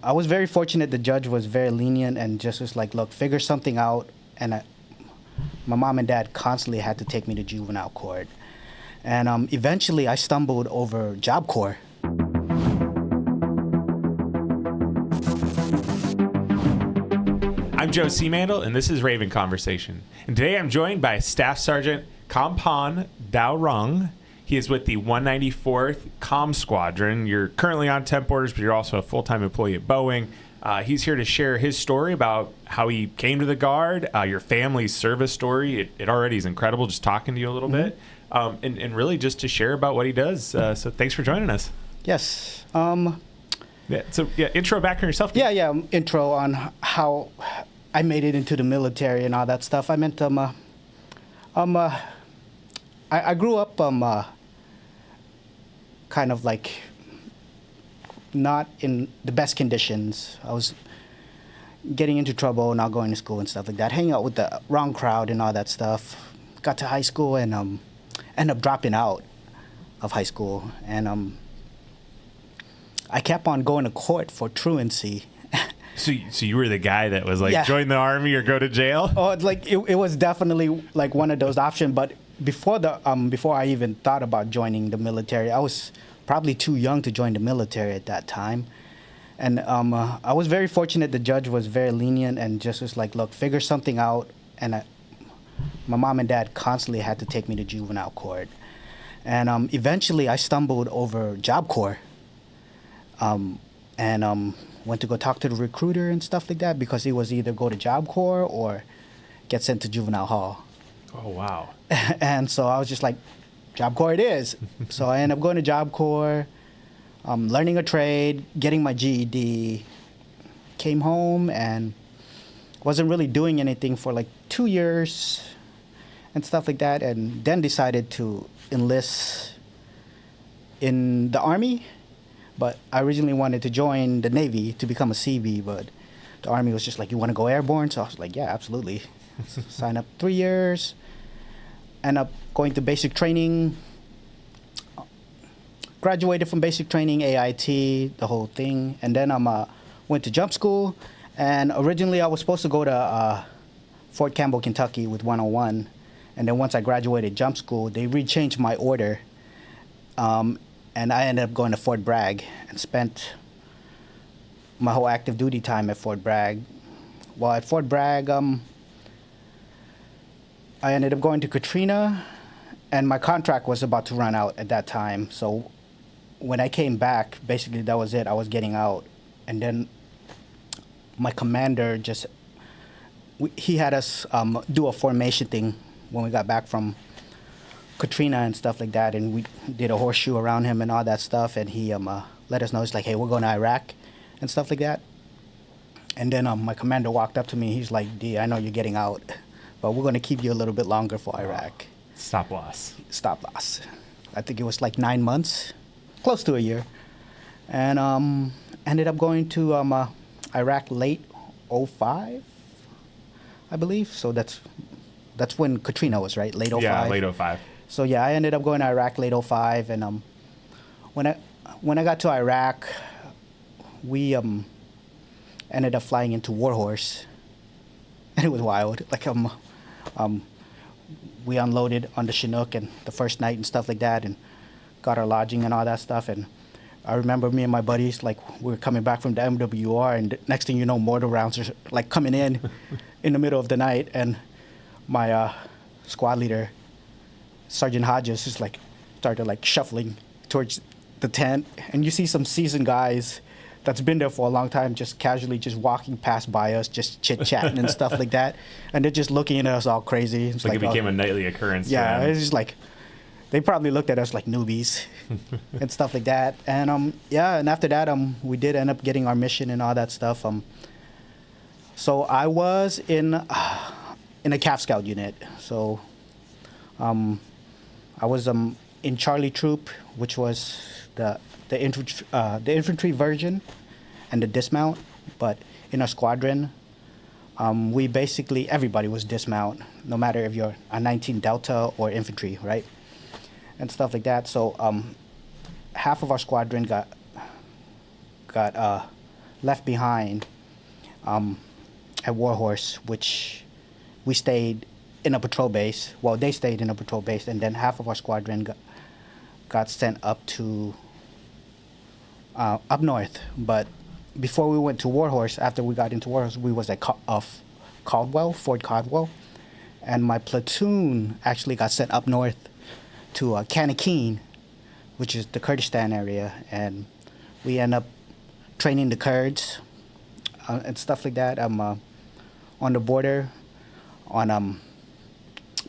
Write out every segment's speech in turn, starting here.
I was very fortunate. The judge was very lenient and just was like, look, figure something out. And my mom and dad constantly had to take me to juvenile court. And eventually I stumbled over Job Corps. I'm Joe Seamandel, and this is Raven Conversation. And today I'm joined by Staff Sergeant Khampane Daoreuang. He is with the 194th Comm Squadron. You're currently on temp orders, but you're also a full-time employee at Boeing. He's here to share his story about how he came to the Guard, your family's service story. It already is incredible just talking to you a little bit, and really just to share about what he does. So thanks for joining us. Yes. Intro back on yourself. Intro on how I made it into the military and all that stuff. I meant, I grew up kind of like not in the best conditions. I was getting into trouble, not going to school and stuff like that, hanging out with the wrong crowd and all that stuff. Got to high school and ended up dropping out of high school. And I kept on going to court for truancy. So you were the guy that was like, join the Army or go to jail? Oh, it was definitely like one of those options. But before I even thought about joining the military, I was probably too young to join the military at that time. And I was very fortunate. The judge was very lenient and just was like, look, figure something out. And my mom and dad constantly had to take me to juvenile court. And eventually I stumbled over Job Corps. And went to go talk to the recruiter and stuff like that, because he was either go to Job Corps or get sent to juvenile hall. Oh, wow. And so I was just like, Job Corps it is. So I ended up going to Job Corps, learning a trade, getting my GED, came home and wasn't really doing anything for like 2 years and stuff like that, and then decided to enlist in the Army. But I originally wanted to join the Navy to become a CB, but the Army was just like, you want to go airborne? So I was like, yeah, absolutely. Sign up 3 years, end up going to basic training, graduated from basic training, AIT, the whole thing. And then I went to jump school. And originally I was supposed to go to Fort Campbell, Kentucky with 101. And then once I graduated jump school, they rechanged my order. And I ended up going to Fort Bragg and spent my whole active duty time at Fort Bragg. Well, at Fort Bragg, I ended up going to Katrina, and my contract was about to run out at that time. So when I came back, basically that was it. I was getting out. And then my commander he had us do a formation thing when we got back from Katrina and stuff like that, and we did a horseshoe around him and all that stuff, and he let us know, he's like, hey, we're going to Iraq and stuff like that. And then my commander walked up to me, he's like, D, I know you're getting out, but we're going to keep you a little bit longer for Iraq. Stop loss. I think it was like 9 months, close to a year. And ended up going to Iraq late 05, I believe. So that's when Katrina was, right? Late 05. Yeah, late 05. So yeah, I ended up going to Iraq late 05, and when I got to Iraq, we ended up flying into Warhorse, and it was wild. Like we unloaded on the Chinook and the first night and stuff like that, and got our lodging and all that stuff. And I remember me and my buddies, like, we were coming back from the MWR, and next thing you know, mortar rounds are like coming in the middle of the night, and my squad leader, Sergeant Hodges, just like started like shuffling towards the tent, and you see some seasoned guys that's been there for a long time just casually just walking past by us, just chit-chatting and stuff like that, and they're just looking at us all crazy. It's like it became a nightly occurrence. Yeah, it's just like they probably looked at us like newbies and stuff like that. And and after that we did end up getting our mission and all that stuff. So I was in a CAF Scout unit. So I was in Charlie Troop, which was the infantry version and the dismount. But in our squadron, we basically, everybody was dismount, no matter if you're a 19 Delta or infantry, right? And stuff like that. So half of our squadron got left behind at Warhorse, which we stayed in a patrol base. Well, they stayed in a patrol base, and then half of our squadron got sent up to up north. But before we went to Warhorse, after we got into Warhorse, we was at Caldwell, Fort Caldwell, and my platoon actually got sent up north to Kanakeen, which is the Kurdistan area, and we end up training the Kurds and stuff like that. On the border, on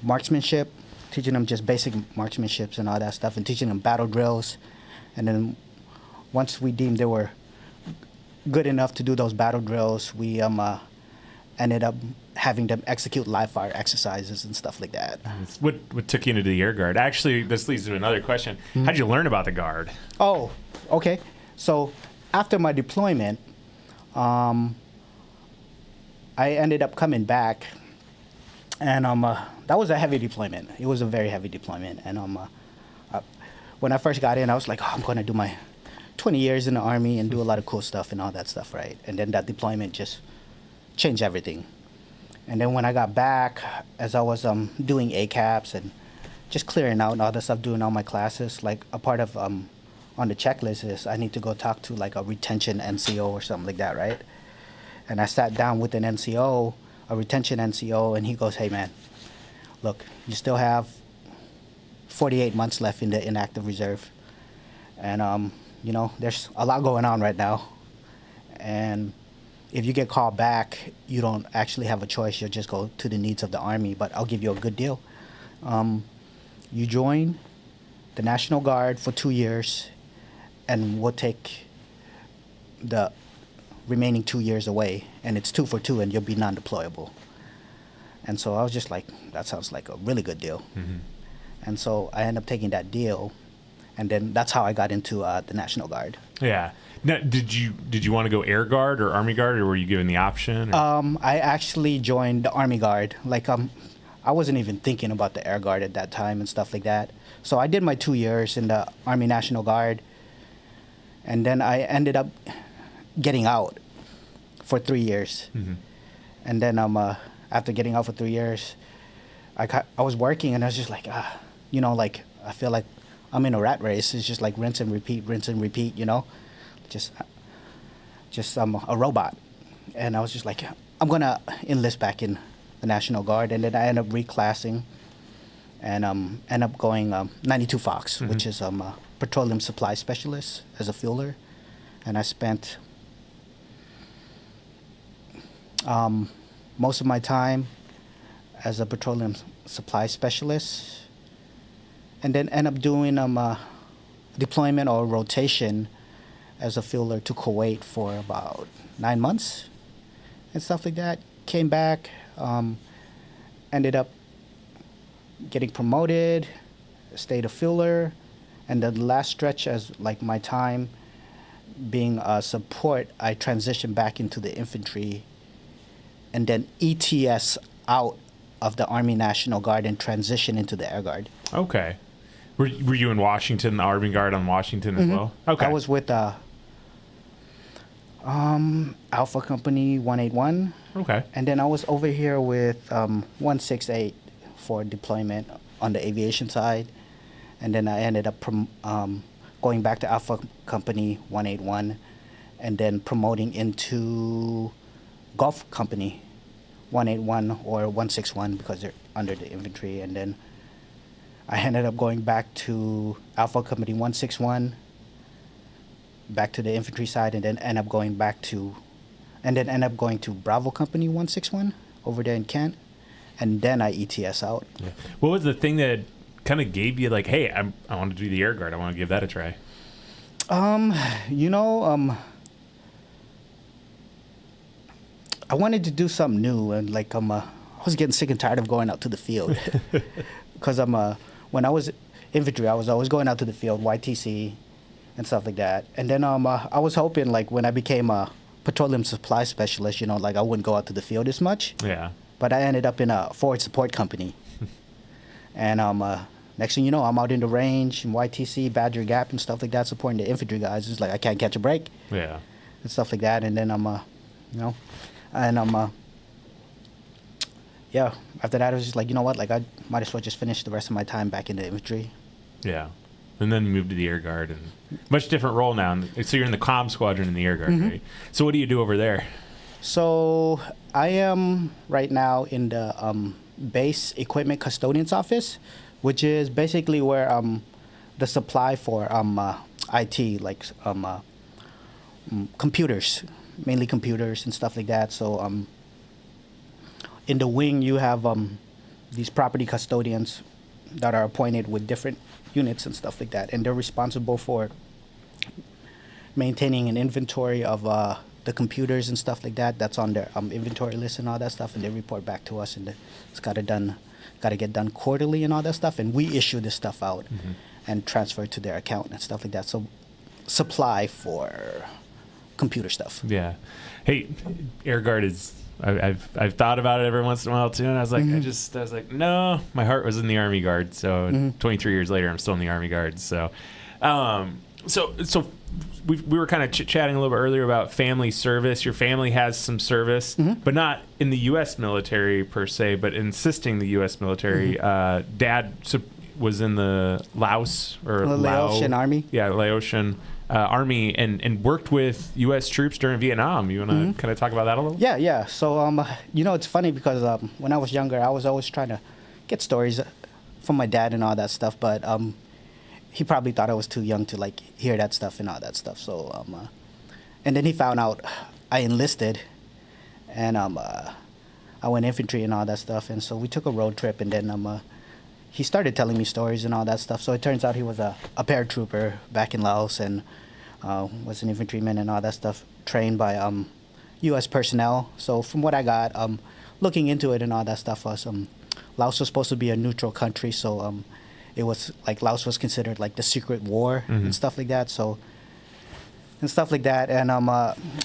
marksmanship, teaching them just basic marksmanships and all that stuff, and teaching them battle drills. And then once we deemed they were good enough to do those battle drills, we ended up having them execute live fire exercises and stuff like that. What took you into the Air Guard? Actually, this leads to another question. How'd you learn about the Guard? Oh, okay. So after my deployment, I ended up coming back, and that was a heavy deployment. It was a very heavy deployment, and when I first got in, I was like, oh, I'm going to do my 20 years in the Army and do a lot of cool stuff and all that stuff, right? And then that deployment just changed everything. And then when I got back, as I was doing ACAPs and just clearing out and all that stuff, doing all my classes, like a part of on the checklist is I need to go talk to like a retention NCO or something like that, right? And I sat down with an NCO, a retention NCO, and he goes, hey man, look, you still have 48 months left in the inactive reserve. And, you know, there's a lot going on right now. And if you get called back, you don't actually have a choice. You'll just go to the needs of the Army, but I'll give you a good deal. You join the National Guard for 2 years, and we'll take the remaining 2 years away, and it's 2 for 2, and you'll be non-deployable. And so I was just like, that sounds like a really good deal. Mm-hmm. And so I ended up taking that deal, and then that's how I got into the National Guard. Yeah. Now, did you want to go Air Guard or Army Guard, or were you given the option? I actually joined the Army Guard. Like, I wasn't even thinking about the Air Guard at that time and stuff like that. So I did my 2 years in the Army National Guard, and then I ended up getting out for 3 years. Mm-hmm. And then after getting out for 3 years, I was working, and I was just like, you know, like I feel like I'm in a rat race. It's just like rinse and repeat, you know, just a robot. And I was just like, I'm gonna enlist back in the National Guard, and then I ended up reclassing, and end up going 92 Fox, mm-hmm. which is a petroleum supply specialist as a fueler, and I spent most of my time as a petroleum supply specialist, and then end up doing deployment or rotation as a fueler to Kuwait for about 9 months and stuff like that. Came back, ended up getting promoted, stayed a fueler, and the last stretch as like my time being a support, I transitioned back into the infantry, and then ETS out of the Army National Guard and transition into the Air Guard. Okay. Were you in Washington, the Army Guard on Washington as well? Okay. I was with Alpha Company 181. Okay. And then I was over here with 168 for deployment on the aviation side. And then I ended up going back to Alpha Company 181 and then promoting into Gulf Company 181 or 161 because they're under the infantry. And then I ended up going back to Alpha Company 161, back to the infantry side, and then end up going to Bravo Company 161 over there in Kent, and then I ETS out. Yeah. What was the thing that kind of gave you like, hey, I want to do the Air Guard, I want to give that a try? I wanted to do something new, and like I was getting sick and tired of going out to the field because when I was infantry, I was always going out to the field, YTC, and stuff like that. And then I was hoping like when I became a petroleum supply specialist, you know, like I wouldn't go out to the field as much. Yeah. But I ended up in a forward support company, and next thing you know, I'm out in the range in YTC, Badger Gap, and stuff like that, supporting the infantry guys. It's like I can't catch a break. Yeah. and stuff like that. And then you know, and yeah. After that, I was just like, you know what? Like, I might as well just finish the rest of my time back in the infantry. Yeah. And then you moved to the Air Guard, and much different role now. So you're in the comm squadron in the Air Guard, right? So what do you do over there? So I am right now in the base equipment custodian's office, which is basically where the supply for IT, like computers, mainly computers and stuff like that. So in the wing, you have these property custodians that are appointed with different units and stuff like that, and they're responsible for maintaining an inventory of the computers and stuff like that. That's on their inventory list and all that stuff, and they report back to us, and it's got to get done quarterly and all that stuff, and we issue this stuff out and transfer it to their account and stuff like that. So supply for computer stuff. Yeah. Hey, Air Guard is. I've thought about it every once in a while too, and I was like, I was like, no, my heart was in the Army Guard. So 23 years later, I'm still in the Army Guard. So, so we were kind of chatting a little bit earlier about family service. Your family has some service, but not in the U.S. military per se, but assisting the U.S. military. Dad was in the Laos or Laotian Army. Yeah, Laotian. Army and worked with U.S. troops during Vietnam. You want to kind of talk about that a little? Yeah. So, you know, it's funny because when I was younger, I was always trying to get stories from my dad and all that stuff, but he probably thought I was too young to, like, hear that stuff and all that stuff. So, and then he found out I enlisted, and I went infantry and all that stuff, and so we took a road trip, and then he started telling me stories and all that stuff. So it turns out he was a paratrooper back in Laos and was an infantryman and all that stuff, trained by U.S. personnel. So from what I got, looking into it and all that stuff, was Laos was supposed to be a neutral country. So it was like Laos was considered like the secret war and stuff like that. So and stuff like that. And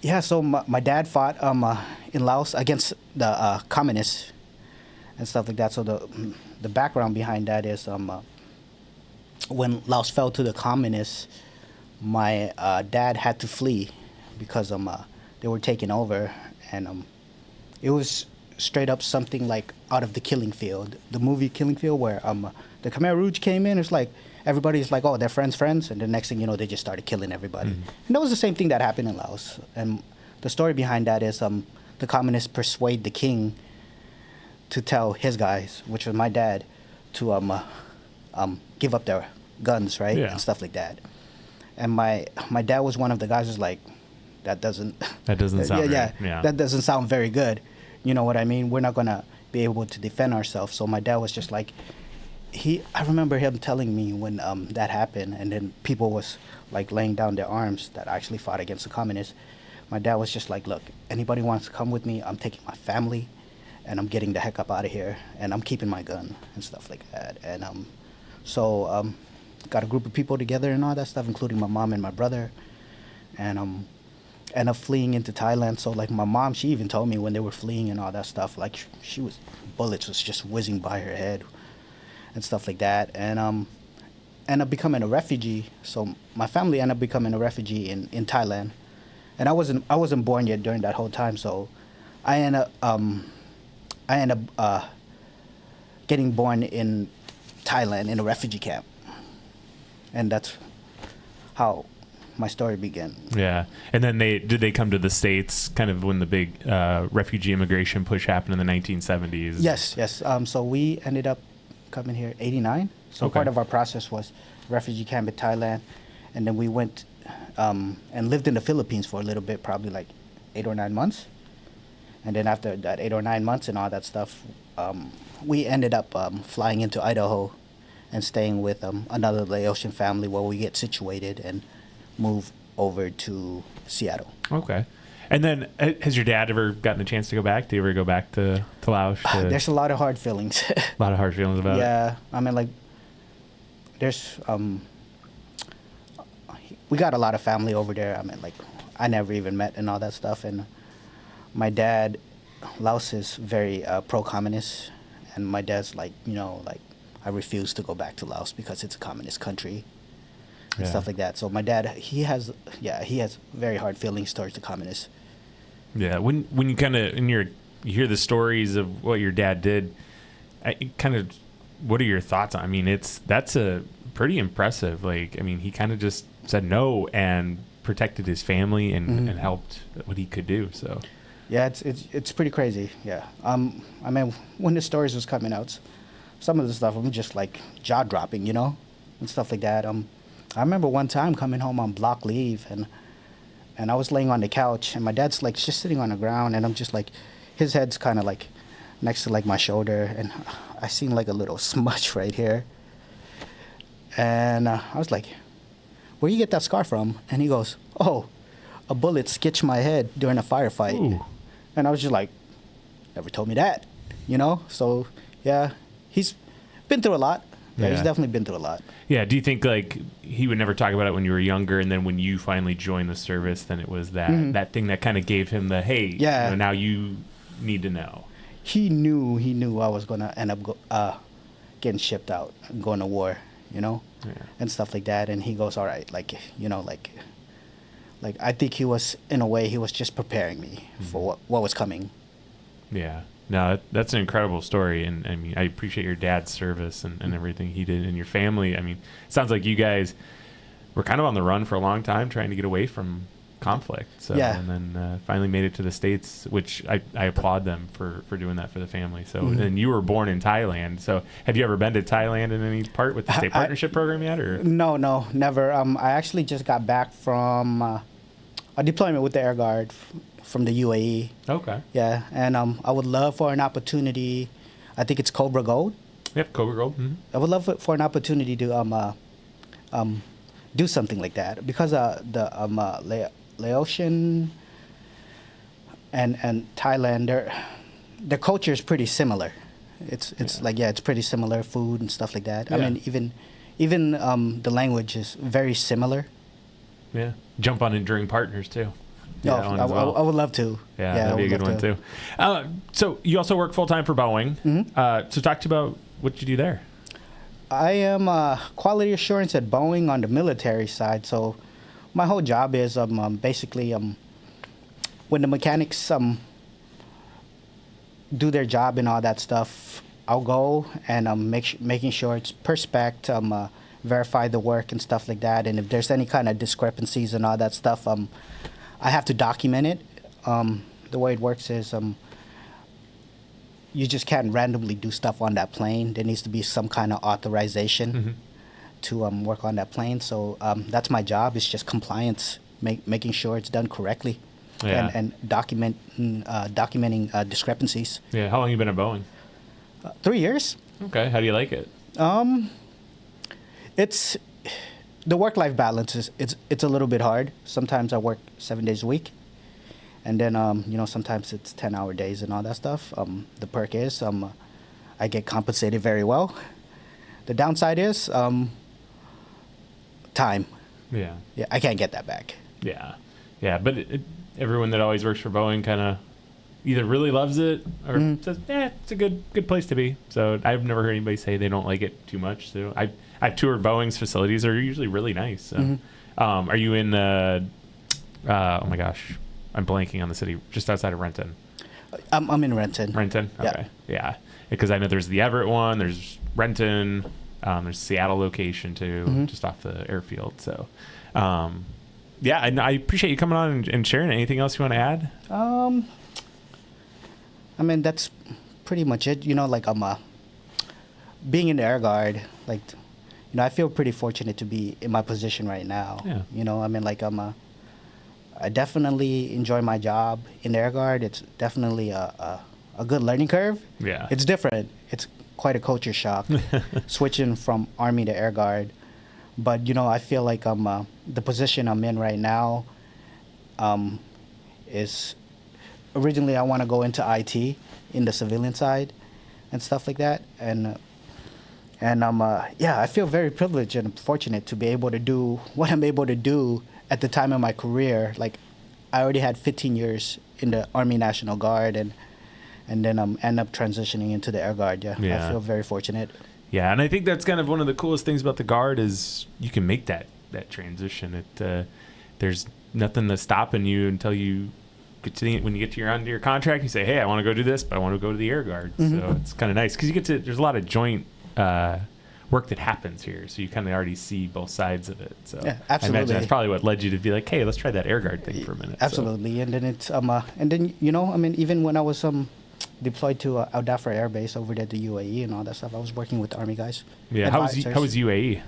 yeah, so my dad fought in Laos against the communists and stuff like that. So the background behind that is when Laos fell to the communists, my dad had to flee because they were taking over, and it was straight up something like out of the Killing Field, the movie Killing Field, where the Khmer Rouge came in. It's like everybody's like, oh, they're friends, and the next thing you know, they just started killing everybody. And that was the same thing that happened in Laos. And the story behind that is the communists persuade the king to tell his guys, which was my dad, to give up their guns, right, and stuff like that. And my dad was one of the guys who's like, that doesn't sound that doesn't sound very good. You know what I mean? We're not gonna be able to defend ourselves. So my dad was just like, I remember him telling me when that happened, and then people was like laying down their arms that actually fought against the communists. My dad was just like, look, anybody wants to come with me, I'm taking my family, and I'm getting the heck up out of here, and I'm keeping my gun and stuff like that. And so got a group of people together and all that stuff, including my mom and my brother, and end up fleeing into Thailand. So like my mom, she even told me when they were fleeing and all that stuff, like bullets was just whizzing by her head and stuff like that. And end up becoming a refugee. So my family ended up becoming a refugee in Thailand, and I wasn't born yet during that whole time. So I ended up getting born in Thailand in a refugee camp, and that's how my story began. Yeah. And then did they come to the States kind of when the big refugee immigration push happened in the 1970s? Yes. So we ended up coming here 89. So part of our process was refugee camp in Thailand, and then we went and lived in the Philippines for a little bit, probably like 8 or 9 months. And then after that 8 or 9 months and all that stuff, we ended up flying into Idaho and staying with another Laotian family where we get situated and move over to Seattle. Okay. And then has your dad ever gotten a chance to go back? Do you ever go back to Laos? There's a lot of hard feelings. A lot of hard feelings about it? Yeah. I mean, like, there's, we got a lot of family over there. I mean, like, I never even met and all that stuff. And my dad, Laos is very pro-communist. And my dad's like, I refuse to go back to Laos because it's a communist country and stuff like that. So my dad, he has very hard feelings towards the communists. Yeah, when you kind of you hear the stories of what your dad did, what are your thoughts on? I mean, that's a pretty impressive. Like, I mean, he kind of just said no and protected his family and helped what he could do. So, yeah, it's pretty crazy. Yeah, I mean, when the stories was coming out, some of the stuff I'm just like jaw dropping, you know, and stuff like that. I remember one time coming home on block leave and I was laying on the couch and my dad's like just sitting on the ground and I'm just like, his head's kind of like next to like my shoulder and I seen like a little smudge right here. And I was like, where you get that scar from? And he goes, oh, a bullet skitched my head during a firefight. Ooh. And I was just like, never told me that, you know? So, yeah, he's been through a lot. Yeah, he's definitely been through a lot. Yeah, do you think like he would never talk about it when you were younger and then when you finally joined the service, then it was that thing that kind of gave him the, hey, you know, now you need to know? He knew I was going to end up getting shipped out and going to war, you know? Yeah. And stuff like that. And he goes, all right, like, you know, like I think he was, in a way, he was just preparing me for what was coming. Yeah. No, that's an incredible story. And I mean, I appreciate your dad's service and everything he did and your family. I mean, it sounds like you guys were kind of on the run for a long time trying to get away from conflict. So, and then finally made it to the States, which I applaud them for doing that for the family. So, and you were born in Thailand. So have you ever been to Thailand in any part with the State Partnership Program yet? Or No, never. I actually just got back from a deployment with the Air Guard from the UAE. Okay. Yeah, and I would love for an opportunity. I think it's Cobra Gold. Yep, Cobra Gold. Mm-hmm. I would love for an opportunity to do something like that because the Laotian and Thailand, their culture is pretty similar. It's it's pretty similar, food and stuff like that. Yeah. I mean, even the language is very similar. Yeah, jump on Enduring Partners too. Yeah, I would love to. Yeah, that'd be a good one too. So you also work full time for Boeing. Mm-hmm. So talk to you about what you do there. I am quality assurance at Boeing on the military side. So my whole job is basically when the mechanics do their job and all that stuff, I'll go and making sure it's per spec, verify the work and stuff like that. And if there's any kind of discrepancies and all that stuff, I have to document it. The way it works is you just can't randomly do stuff on that plane. There needs to be some kind of authorization to work on that plane. So that's my job. It's just compliance, making sure it's done correctly, and documenting discrepancies. Yeah. How long have you been at Boeing? 3 years. Okay. How do you like it? It's the work-life balance is it's a little bit hard. Sometimes I work 7 days a week, and then sometimes it's 10-hour days and all that stuff. The perk is I get compensated very well. The downside is time. Yeah, I can't get that back. Yeah, but everyone that always works for Boeing kind of either really loves it or says, it's a good place to be. So I've never heard anybody say they don't like it too much. So I've toured Boeing's facilities. They're usually really nice. So, are you in, oh my gosh, I'm blanking on the city, just outside of Renton. I'm in Renton. Renton? Okay. Yeah. Because I know there's the Everett one, there's Renton, there's Seattle location too, just off the airfield. So, and I appreciate you coming on and sharing. Anything else you want to add? I mean, that's pretty much it. Being in the Air Guard, I feel pretty fortunate to be in my position right now. Yeah. I definitely enjoy my job in the Air Guard. It's definitely a good learning curve. Yeah. It's different. It's quite a culture shock switching from Army to Air Guard. But, I feel like the position I'm in right now is originally I want to go into IT in the civilian side and stuff like that. And I feel very privileged and fortunate to be able to do what I'm able to do at the time of my career. Like, I already had 15 years in the Army National Guard and then end up transitioning into the Air Guard. Yeah. I feel very fortunate. Yeah, and I think that's kind of one of the coolest things about the Guard is you can make that that transition. There's nothing that's stopping you until you get to when you get to your contract. You say, hey, I want to go do this, but I want to go to the Air Guard. So it's kind of nice because there's a lot of joint work that happens here, so you kind of already see both sides of it. So yeah, absolutely. I imagine that's probably what led you to be like, hey, let's try that Air Guard thing for a minute. Absolutely. So. And then it's and then even when I was deployed to Al Dhafra Air Base over there, the UAE and all that stuff, I was working with the Army guys. Yeah, how was UAE?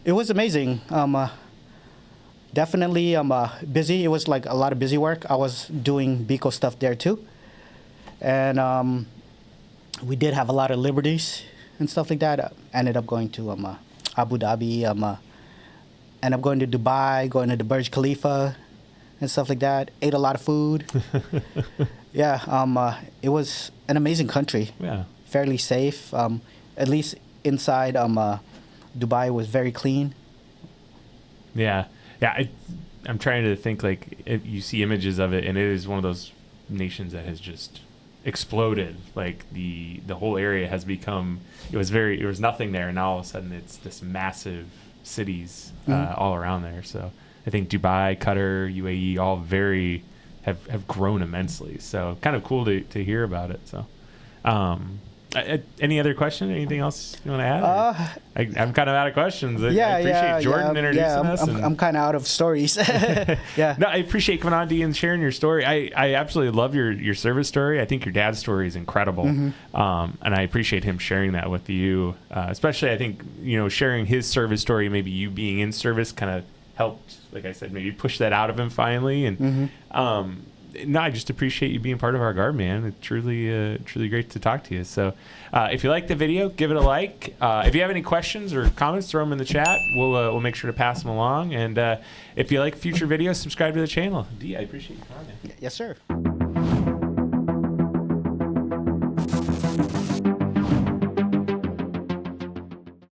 It was amazing. Definitely busy. It was like a lot of busy work. I was doing BICO stuff there too, and we did have a lot of liberties and stuff like that. Ended up going to Abu Dhabi. Ended up going to Dubai, going to the Burj Khalifa, and stuff like that. Ate a lot of food. Yeah, it was an amazing country. Yeah, fairly safe. At least inside, Dubai was very clean. Yeah. Yeah, I'm trying to think, like, if you see images of it, and it is one of those nations that has just exploded. Like, the whole area has become, it was nothing there, and now all of a sudden it's this massive cities all around there. So I think Dubai, Qatar, UAE, all have grown immensely. So kind of cool to hear about it. So any other question? Anything else you want to add? I'm kind of out of questions. I appreciate Jordan introducing us. I'm kind of out of stories. Yeah. No, I appreciate coming on, D, and sharing your story. I absolutely love your service story. I think your dad's story is incredible. And I appreciate him sharing that with you. Especially, I think, sharing his service story, maybe you being in service kind of helped, like I said, maybe push that out of him finally. And no, I just appreciate you being part of our Guard, man. It's truly great to talk to you. So if you like the video, give it a like. If you have any questions or comments, throw them in the chat. We'll make sure to pass them along. And if you like future videos, subscribe to the channel. D, I appreciate you coming on. Yes, sir.